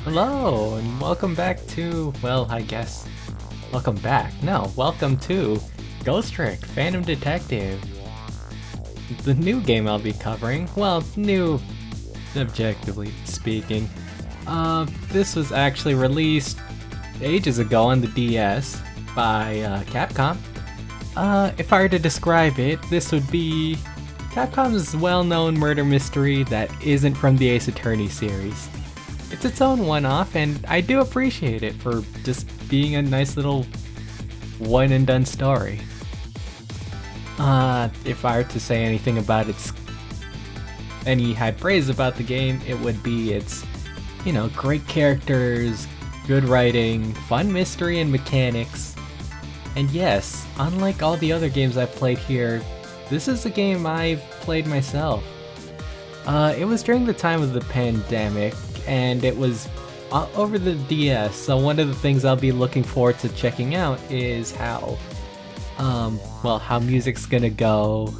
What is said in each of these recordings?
Hello, and welcome back to, well, I guess, welcome back. No, welcome to Ghost Trick Phantom Detective. The new game I'll be covering, well, new, objectively speaking. This was actually released ages ago on the DS by Capcom. If I were to describe it, this would be Capcom's well-known murder mystery that isn't from the Ace Attorney series. It's its own one-off, and I do appreciate it for just being a nice little one-and-done story. If I were to say anything about any high praise about the game, it would be its, great characters, good writing, fun mystery and mechanics. And yes, unlike all the other games I've played here, this is a game I've played myself. It was during the time of the pandemic, and it was over the DS, so one of the things I'll be looking forward to checking out is how music's gonna go,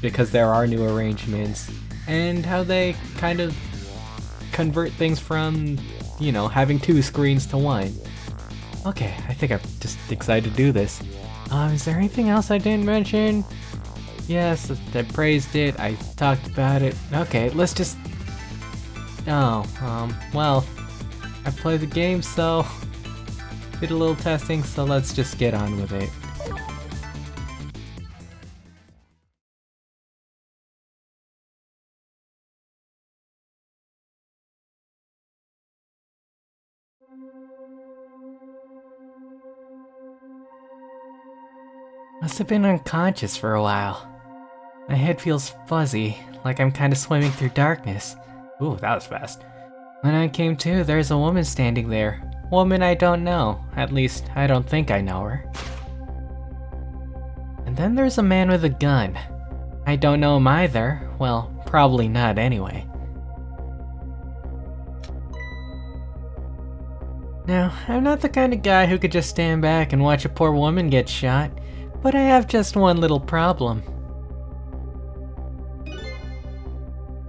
because there are new arrangements, and how they kind of convert things from, having two screens to one. Okay, I think I'm just excited to do this. Is there anything else I didn't mention? Yes, I praised it, I talked about it. Okay, let's just... well, I played the game, so did a little testing, so let's just get on with it. Must have been unconscious for a while. My head feels fuzzy, like I'm kinda swimming through darkness. Ooh, that was fast. When I came to, there's a woman standing there. Woman I don't know. At least, I don't think I know her. And then there's a man with a gun. I don't know him either. Well, probably not anyway. Now, I'm not the kind of guy who could just stand back and watch a poor woman get shot, but I have just one little problem.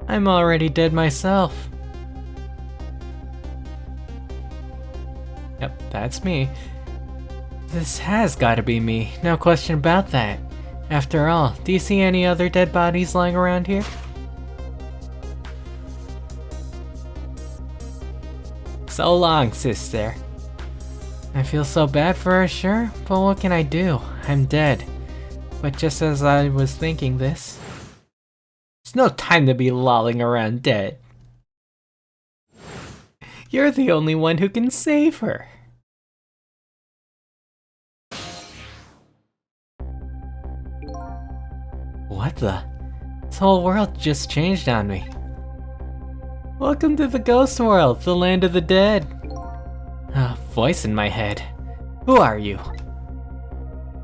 I'm already dead myself. Yep, that's me. This has gotta be me, no question about that. After all, do you see any other dead bodies lying around here? So long, sister. I feel so bad for her, sure, but what can I do? I'm dead. But just as I was thinking this, there's no time to be lolling around dead. You're the only one who can save her. What the? This whole world just changed on me. Welcome to the ghost world, the land of the dead. A voice in my head. Who are you?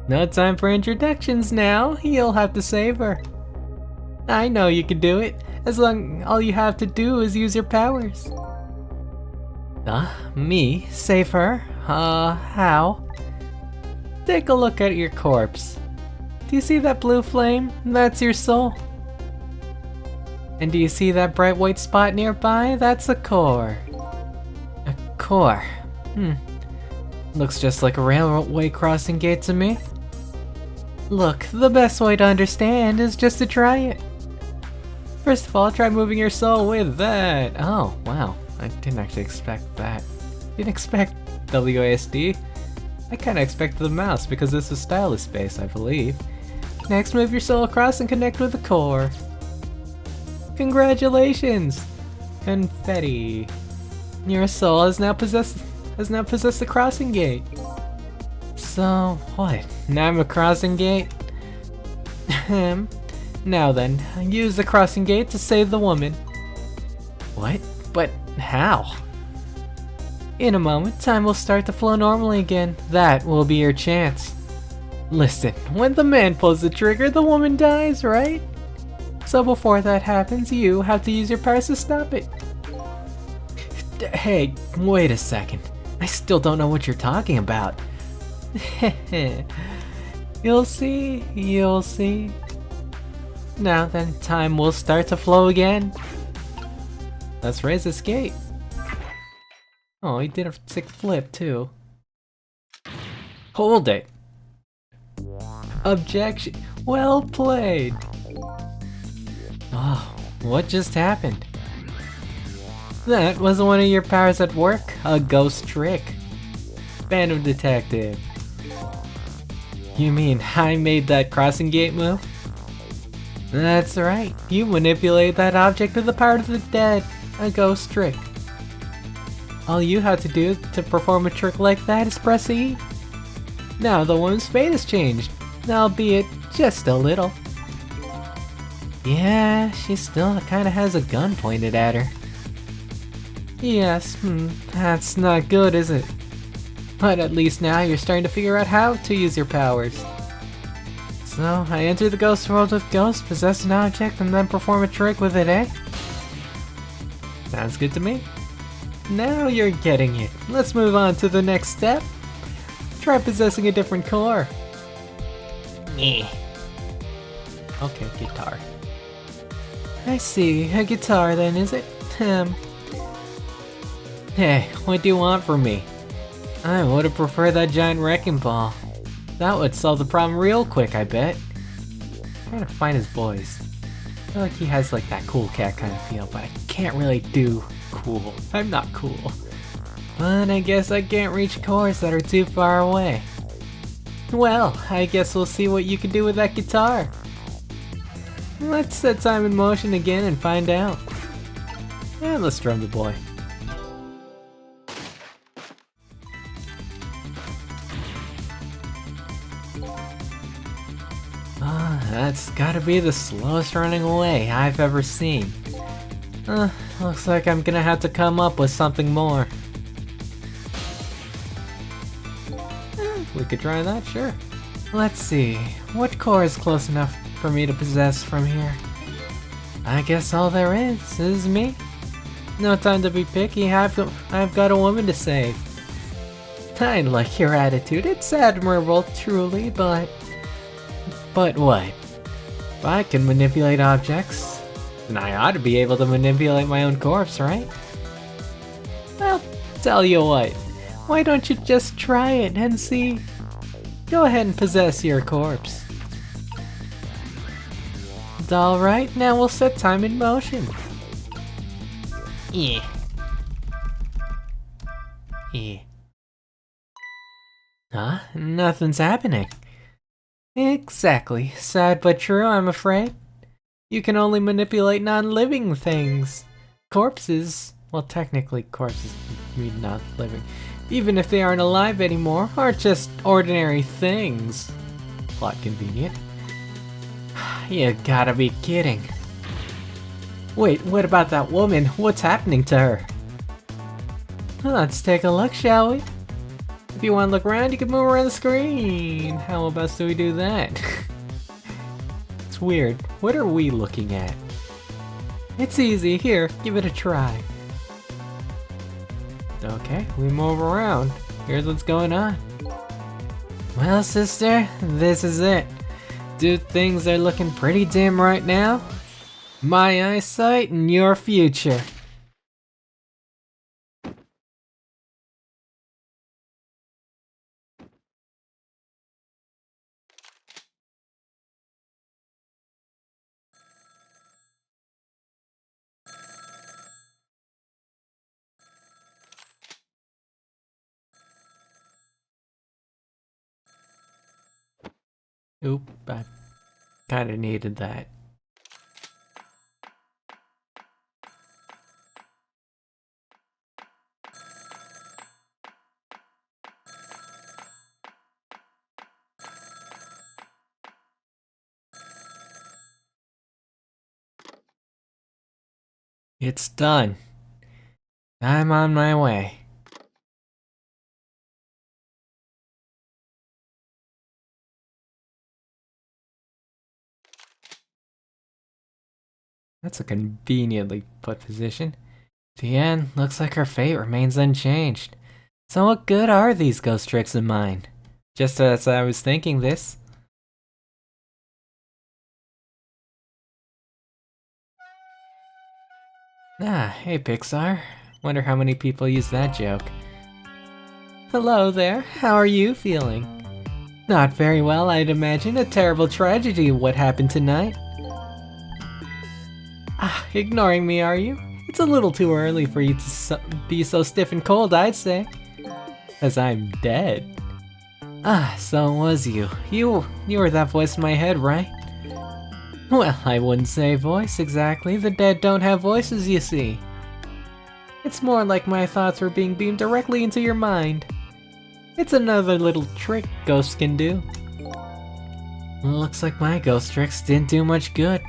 No time for introductions now. You'll have to save her. I know you can do it, as long all you have to do is use your powers. Me? Save her? How? Take a look at your corpse. Do you see that blue flame? That's your soul. And do you see that bright white spot nearby? That's a core. A core? Looks just like a railway crossing gate to me. Look, the best way to understand is just to try it. First of all, try moving your soul with that. Oh, wow. I didn't actually expect that. Didn't expect WASD. I kinda expected the mouse because this is stylus based, I believe. Next, move your soul across and connect with the core. Congratulations! Confetti. Your soul has now possessed the crossing gate. So, what? Now I'm a crossing gate? Now then, use the crossing gate to save the woman. What? But how? In a moment, time will start to flow normally again. That will be your chance. Listen, when the man pulls the trigger, the woman dies, right? So before that happens, you have to use your powers to stop it. Hey, wait a second. I still don't know what you're talking about. You'll see, you'll see. Now then, time will start to flow again. Let's raise this gate. Oh, he did a sick flip too. Hold it! Objection! Well played! Oh, what just happened? That was one of your powers at work, a ghost trick. Phantom Detective. You mean I made that crossing gate move? That's right, you manipulate that object with the power of the dead, a ghost trick. All you have to do to perform a trick like that is press E. Now the woman's fate has changed, albeit just a little. Yeah, she still kinda has a gun pointed at her. Yes, that's not good, is it? But at least now you're starting to figure out how to use your powers. So, I enter the ghost world with ghosts, possess an object, and then perform a trick with it, eh? Sounds good to me. Now you're getting it. Let's move on to the next step. Try possessing a different core. Yeah. Okay, guitar. I see, a guitar then, is it? Hey, what do you want from me? I would have preferred that giant wrecking ball. That would solve the problem real quick, I bet. I'm trying to find his voice. I feel like he has like that cool cat kind of feel, but I can't really do cool. I'm not cool. But I guess I can't reach cores that are too far away. Well, I guess we'll see what you can do with that guitar. Let's set time in motion again and find out. And let's drum the boy. That's gotta be the slowest running away I've ever seen. Looks like I'm gonna have to come up with something more. We could try that, sure. Let's see, what core is close enough for me to possess from here? I guess all there is me. No time to be picky, I've got a woman to save. I like your attitude, it's admirable, truly, but... But what? If I can manipulate objects, then I ought to be able to manipulate my own corpse, right? Well, tell you what, why don't you just try it and see? Go ahead and possess your corpse. Alright, now we'll set time in motion. Yeah. Huh? Nothing's happening. Exactly. Sad but true, I'm afraid. You can only manipulate non-living things. Corpses, well technically corpses mean not living, even if they aren't alive anymore, are just ordinary things. Plot convenient. You gotta be kidding. Wait, what about that woman? What's happening to her? Let's take a look, shall we? If you want to look around, you can move around the screen. How best do we do that? It's weird. What are we looking at? It's easy. Here, give it a try. Okay, we move around. Here's what's going on. Well, sister, this is it. Dude, things are looking pretty dim right now. My eyesight and your future. Oop, I kinda needed that. It's done. I'm on my way. That's a conveniently put position. The end, looks like her fate remains unchanged. So what good are these ghost tricks of mine? Just as I was thinking this. Ah, hey Pixar. Wonder how many people use that joke. Hello there, how are you feeling? Not very well, I'd imagine. A terrible tragedy what happened tonight. Ah, ignoring me, are you? It's a little too early for you to be so stiff and cold, I'd say. As I'm dead. Ah, so it was you. You were that voice in my head, right? Well, I wouldn't say voice exactly. The dead don't have voices, you see. It's more like my thoughts were being beamed directly into your mind. It's another little trick ghosts can do. Looks like my ghost tricks didn't do much good.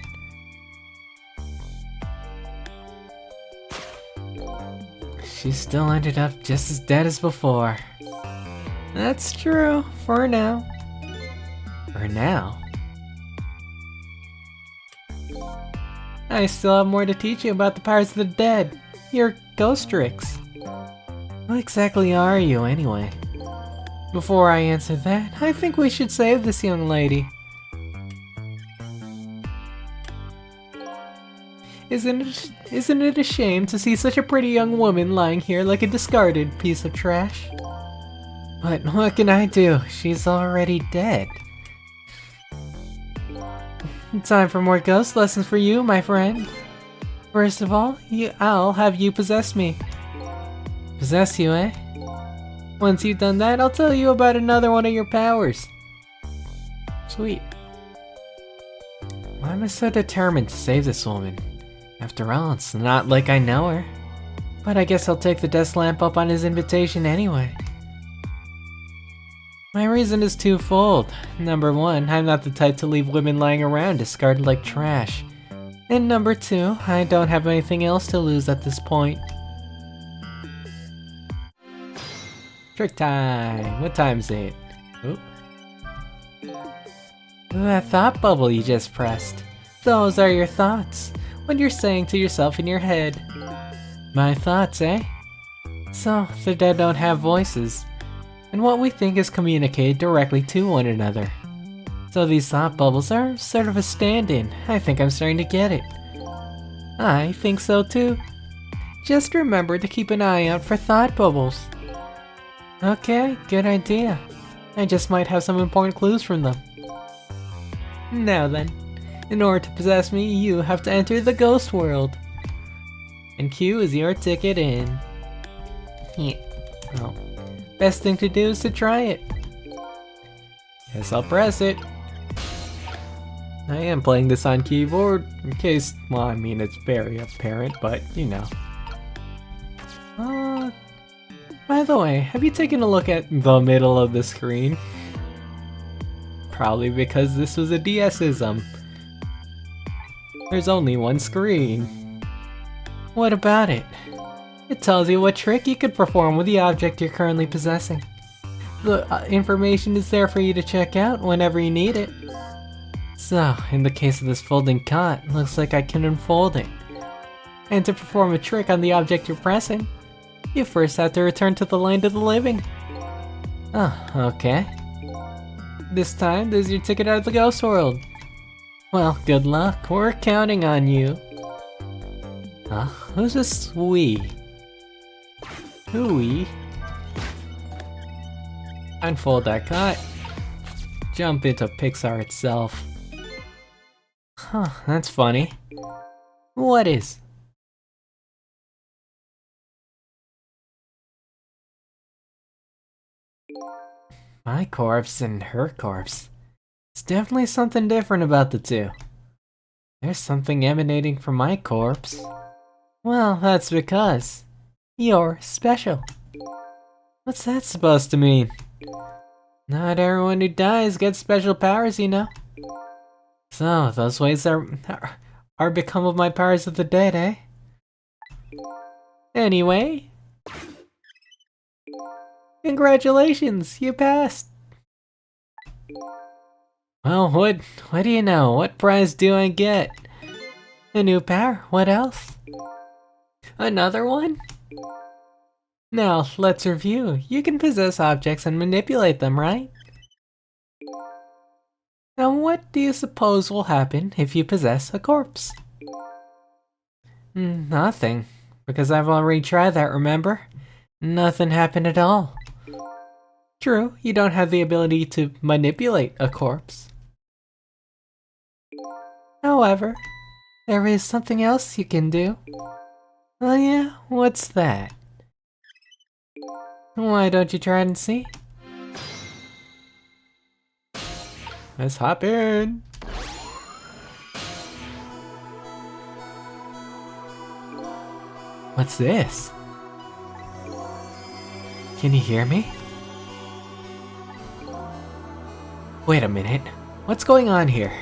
She still ended up just as dead as before. That's true, for now. For now? I still have more to teach you about the powers of the dead. Your ghost tricks. What exactly are you, anyway? Before I answer that, I think we should save this young lady. Isn't it a shame to see such a pretty young woman lying here like a discarded piece of trash? But what can I do? She's already dead. Time for more ghost lessons for you, my friend. First of all, I'll have you possess me. Possess you, eh? Once you've done that, I'll tell you about another one of your powers. Sweet. Why am I so determined to save this woman? After all, it's not like I know her. But I guess I'll take the desk lamp up on his invitation anyway. My reason is twofold. Number one, I'm not the type to leave women lying around discarded like trash. And number two, I don't have anything else to lose at this point. Trick time! What time is it? Oop. That thought bubble you just pressed. Those are your thoughts. What you're saying to yourself in your head. My thoughts, eh? So, the dead don't have voices. And what we think is communicated directly to one another. So these thought bubbles are sort of a stand-in. I think I'm starting to get it. I think so too. Just remember to keep an eye out for thought bubbles. Okay, good idea. I just might have some important clues from them. Now then, in order to possess me, you have to enter the ghost world. And Q is your ticket in. Yeah. Oh. Best thing to do is to try it. Guess I'll press it. I am playing this on keyboard, in case, well, I mean, it's very apparent, but, you know. By the way, have you taken a look at the middle of the screen? Probably because this was a DS-ism. There's only one screen. What about it? It tells you what trick you could perform with the object you're currently possessing. The information is there for you to check out whenever you need it. So, in the case of this folding cot, looks like I can unfold it. And to perform a trick on the object you're pressing, you first have to return to the land of the living. Oh, okay. This time, there's your ticket out of the ghost world. Well, good luck, we're counting on you. Huh? Who's this we? Who-we? Unfold that cot. Jump into Pixar itself. Huh, that's funny. What is? My corpse and her corpse. It's definitely something different about the two. There's something emanating from my corpse. Well, that's because you're special. What's that supposed to mean? Not everyone who dies gets special powers, you know. So, those ways are become of my powers of the dead, eh? Anyway. Congratulations, you passed! Well, what do you know? What prize do I get? A new power, what else? Another one? Now, let's review. You can possess objects and manipulate them, right? Now what do you suppose will happen if you possess a corpse? Nothing. Because I've already tried that, remember? Nothing happened at all. True, you don't have the ability to manipulate a corpse. However, there is something else you can do. Oh yeah? What's that? Why don't you try it and see? Let's hop in. What's this? Can you hear me? Wait a minute. What's going on here?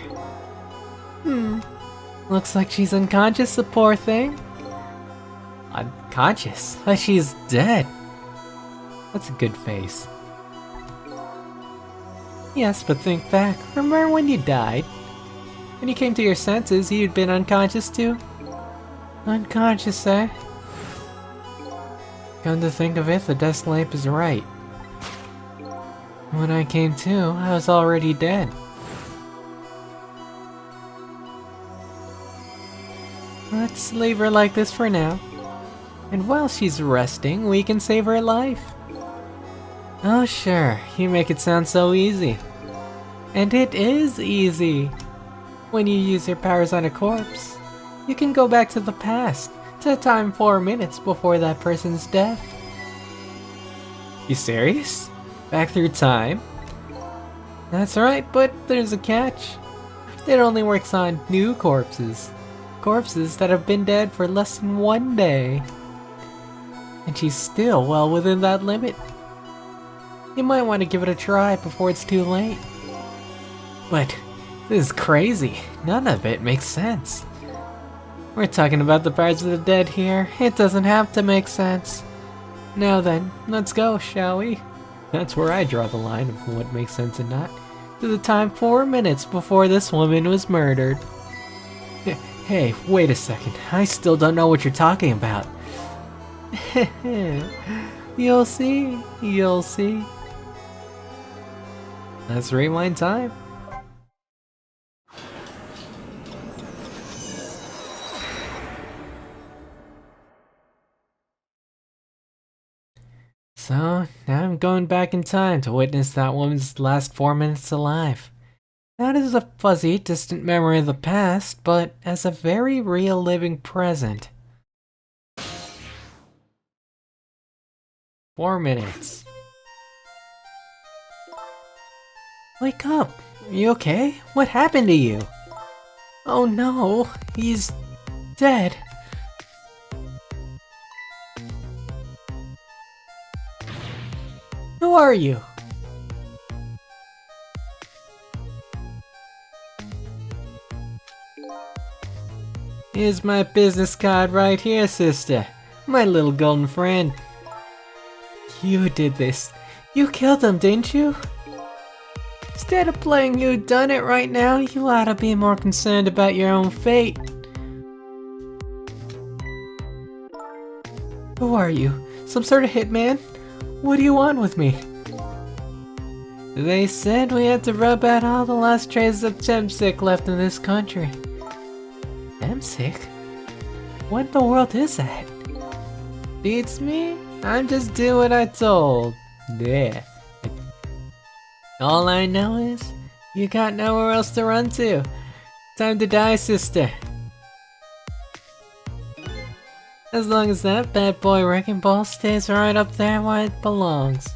Looks like she's unconscious, the poor thing. Unconscious? Like she's dead. That's a good face. Yes, but think back. Remember when you died? When you came to your senses, you'd been unconscious too? Unconscious, eh? Come to think of it, the desk lamp is right. When I came to, I was already dead. Let's leave her like this for now. And while she's resting, we can save her life. Oh sure, you make it sound so easy. And it is easy. When you use your powers on a corpse, you can go back to the past, to a time 4 minutes before that person's death. You serious? Back through time? That's right, but there's a catch. It only works on new corpses. Corpses that have been dead for less than 1 day. And she's still well within that limit. You might want to give it a try before it's too late. But this is crazy. None of it makes sense. We're talking about the powers of the dead here. It doesn't have to make sense. Now then, let's go, shall we? That's where I draw the line of what makes sense and not. To the time 4 minutes before this woman was murdered. Hey, wait a second. I still don't know what you're talking about. You'll see. You'll see. Let's rewind time. So, now I'm going back in time to witness that woman's last 4 minutes alive. Not as a fuzzy, distant memory of the past, but as a very real living present. 4 minutes. Wake up! Are you okay? What happened to you? Oh no, he's dead. Who are you? Here's my business card right here, sister. My little golden friend. You did this. You killed him, didn't you? Instead of playing you done it right now, you ought to be more concerned about your own fate. Who are you? Some sort of hitman? What do you want with me? They said we had to rub out all the last traces of Temsic left in this country. Temsic? What in the world is that? Beats me? I'm just doing what I told. Yeah. All I know is, you got nowhere else to run to. Time to die, sister. As long as that bad boy wrecking ball stays right up there where it belongs.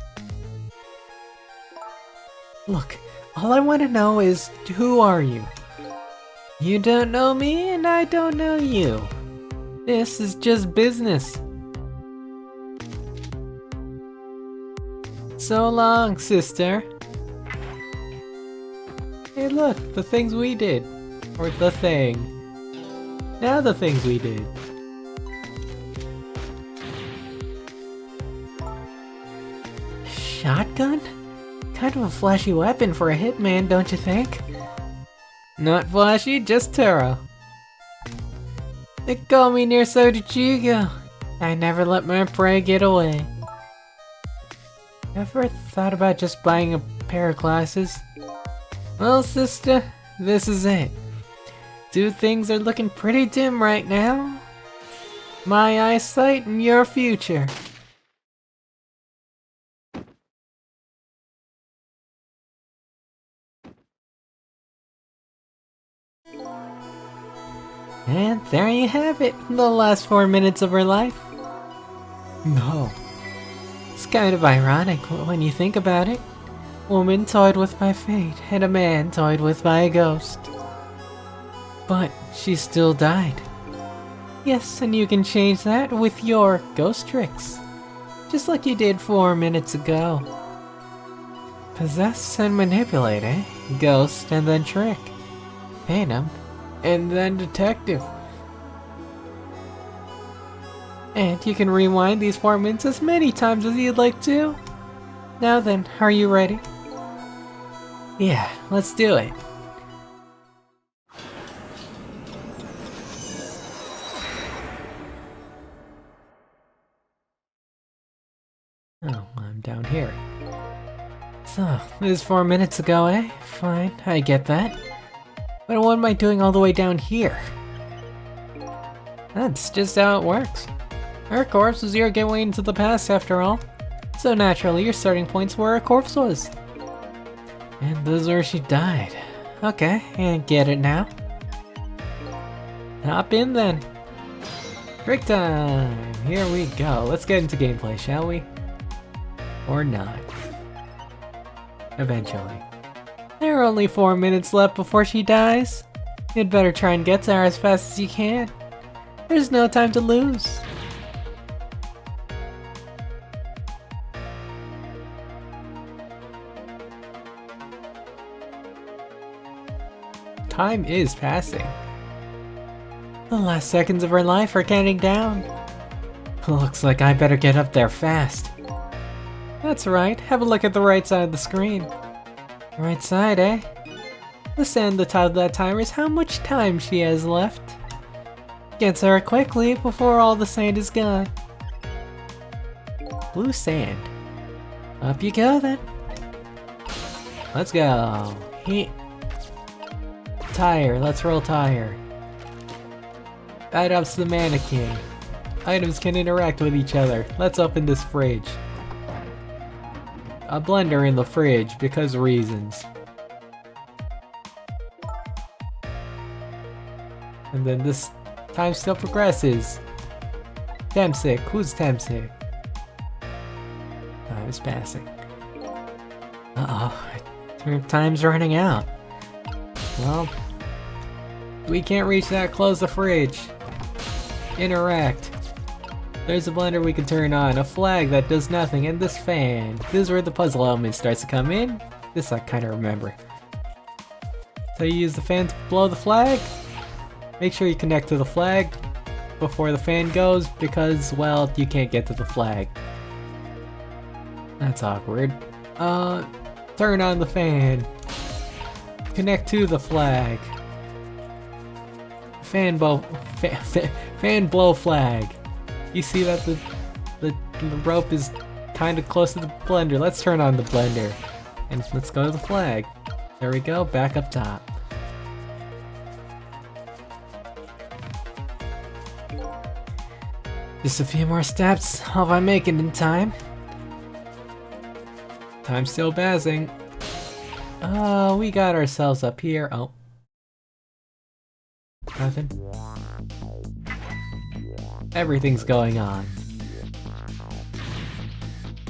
Look, all I want to know is, who are you? You don't know me and I don't know you. This is just business. So long, sister. Hey look, the things we did. Or the thing. Now the things we did. Shotgun? Kind of a flashy weapon for a hitman, don't you think? Not flashy, just thorough. They call me near Sojichigo. I never let my prey get away. Ever thought about just buying a pair of glasses? Well, sister, this is it. Two things are looking pretty dim right now. My eyesight and your future. And there you have it, the last 4 minutes of her life. No. It's kind of ironic when you think about it. Woman toyed with my fate, and a man toyed with my ghost. But she still died. Yes, and you can change that with your ghost tricks. Just like you did 4 minutes ago. Possess and manipulate, eh? Ghost and then trick. Phantom and then detective. And you can rewind these 4 minutes as many times as you'd like to. Now then, are you ready? Yeah, let's do it. Oh, I'm down here. So, this is 4 minutes ago, eh? Fine, I get that. But what am I doing all the way down here? That's just how it works. Her corpse was your gateway into the past after all. So naturally, your starting point's where her corpse was. And this is where she died. Okay, and get it now? Hop in then. Trick time! Here we go. Let's get into gameplay, shall we? Or not. Eventually. There are only 4 minutes left before she dies. You'd better try and get to her as fast as you can. There's no time to lose. Time is passing. The last seconds of her life are counting down. Looks like I better get up there fast. That's right, have a look at the right side of the screen. Right side, eh? The sand at the top of that timer is how much time she has left. Get to her quickly before all the sand is gone. Blue sand. Up you go then. Let's go. Tire, let's roll tire. Items to the mannequin. Items can interact with each other. Let's open this fridge. A blender in the fridge because reasons. And then this time still progresses. Temsic, who's Temsic? Time is passing. Uh-oh, time's running out. Well, we can't reach that, close the fridge. Interact. There's a blender we can turn on, a flag that does nothing, and this fan. This is where the puzzle element starts to come in. This I kinda remember. So you use the fan to blow the flag. Make sure you connect to the flag before the fan goes, because, well, you can't get to the flag. That's awkward. Turn on the fan. Connect to the flag. Fan blow flag. You see that the rope is kind of close to the blender. Let's turn on the blender. And let's go to the flag. There we go, back up top. Just a few more steps. Hope I make it in time. Time's still passing. We got ourselves up here. Oh. Nothing. Everything's going on.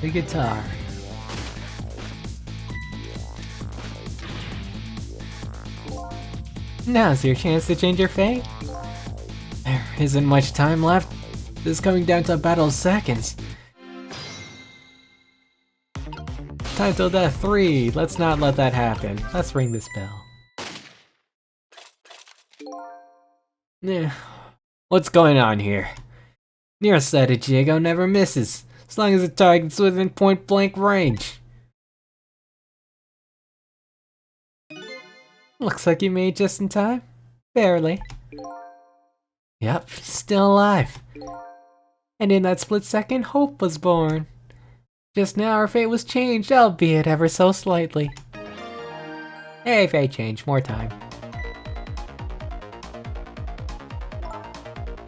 The guitar. Now's your chance to change your fate. There isn't much time left. This is coming down to a battle of seconds. Time till death 3. Let's not let that happen. Let's ring this bell. What's going on here? Nearsighted Jago never misses, as long as the target's within point blank range. Looks like you made it just in time. Barely. Yep, still alive. And in that split second, hope was born. Just now our fate was changed, albeit ever so slightly. Hey, fate change, more time.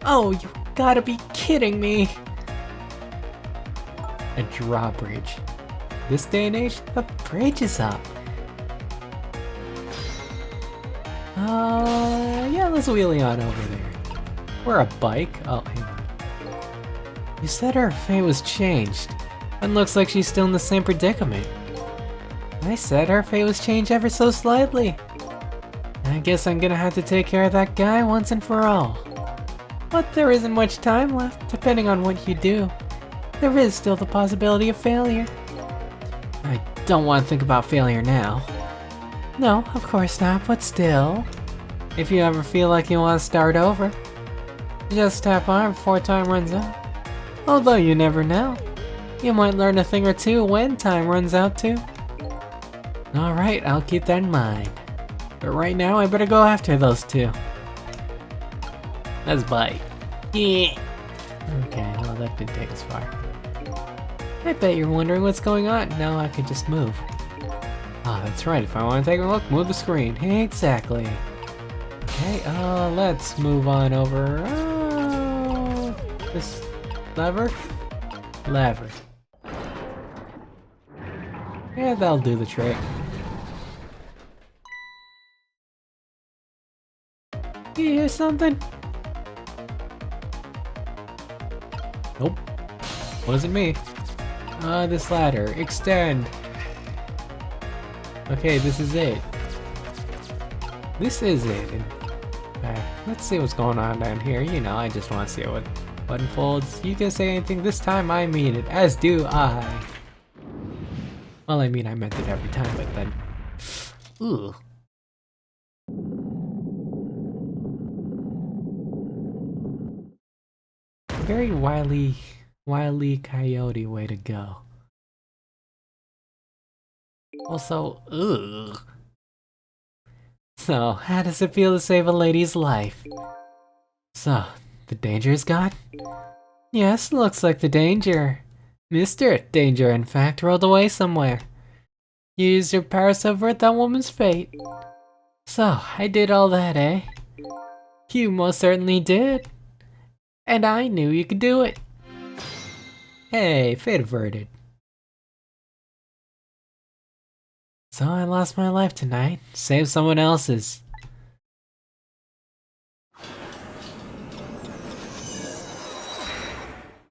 Oh, you gotta be kidding me! A drawbridge. This day and age, the bridge is up. Yeah, let's wheelie on over there. We're a bike. Oh, hang on. You said her fate was changed, and looks like she's still in the same predicament. I said her fate was changed ever so slightly. I guess I'm gonna have to take care of that guy once and for all. But there isn't much time left, depending on what you do. There is still the possibility of failure. I don't want to think about failure now. No, of course not, but still. If you ever feel like you want to start over, just tap on before time runs out. Although you never know. You might learn a thing or two when time runs out too. Alright, I'll keep that in mind. But right now, I better go after those two. Let's bite. Yeah. Okay, well that didn't take us far. I bet you're wondering what's going on. Now I can just move. Oh, that's right. If I want to take a look, move the screen. Exactly. Okay, let's move on over. This lever? Lever. Yeah, that'll do the trick. You hear something? Nope. Wasn't me. This ladder. Extend. Okay, this is it. This is it. In fact, let's see what's going on down here. You know, I just want to see what unfolds. You can say anything this time, I mean it. As do I. Well, I mean, I meant it every time, but then... Ooh. Very wily coyote way to go. Also, ugh. So, how does it feel to save a lady's life? So, the danger is gone? Yes, looks like the danger. Mr. Danger, in fact, rolled away somewhere. You used your powers to avert that woman's fate. So, I did all that, eh? You most certainly did. And I knew you could do it. Hey, fate averted. So I lost my life tonight, saved someone else's.